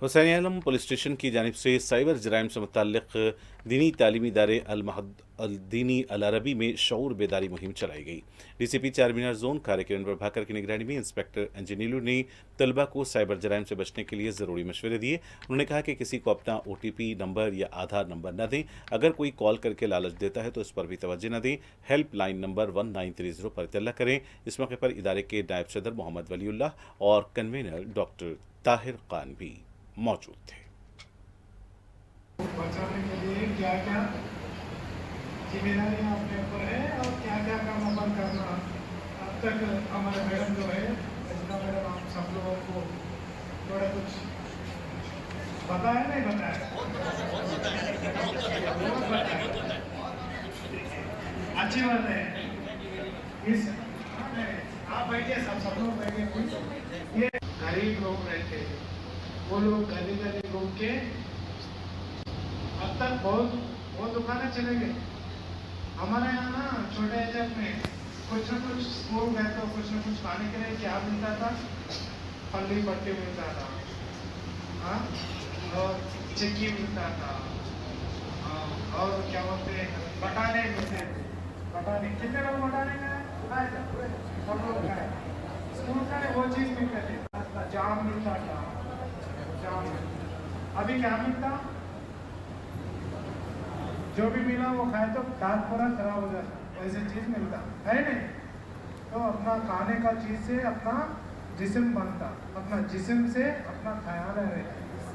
हुसैन आलम police station की जानिब से साइबर जराइम से मुतल्लिक दीनी तालीमी इदारे दीनी अल अरबी में शऊर बेदारी मुहिम चलाई गई। डीसीपी चारमीनार जोन कार्यक्रम प्रभाकर की निगरानी में इंस्पेक्टर इंजीनियरों ने तलबा को साइबर जराइम से बचने के लिए ज़रूरी मशवरे दिए। उन्होंने कहा कि किसी को अपना OTP नंबर या आधार नंबर न दें। अगर कोई कॉल करके लालच देता है तो इस पर भी तवज्जो न दें। हेल्पलाइन नंबर 1930 पर इत्तला करें। इस मौके पर इदारे के नायब सदर मोहम्मद वलीउल्लाह और कन्वीनर डॉक्टर ताहिर खान भी मौजूद थे। बचाने के लिए क्या क्या जिम्मेदारियां अपने ऊपर है और क्या क्या काम अमल करना। अब तक हमारे मैडम जो है रचना मैडम, आप सब लोगों को थोड़ा कुछ बताया नहीं बताया? बहुत बताया। अच्छी बात है। इस आप बैठिए, सब लोग बैठिए प्लीज। ये गरीब लोग रहते हैं, वो लोग गली गली घूम के अब तक बहुत दुकानें चले गए। हमारे यहाँ ना छोटे एजर में कुछ न कुछ स्कूल गए तो कुछ न कुछ खाने के लिए क्या मिलता था? फली पट्टी मिलता था, हाँ, और चिक्की मिलता था, हाँ, और क्या बोलते हैं, बटाने मिलते थे। बटाने कितने लोग बटाने खाए थे? सब लोग खाए। स्कूल का वो चीज़ मिलते थे, जाम मिलता था, जाम। अभी क्या मिलता? जो भी मिला वो खाए तो दांत पूरा खराब हो जाता, वैसे चीज मिलता है नहीं। तो अपना खाने का चीज से अपना जिस्म बनता, अपना जिस्म से अपना ख्याल रहे।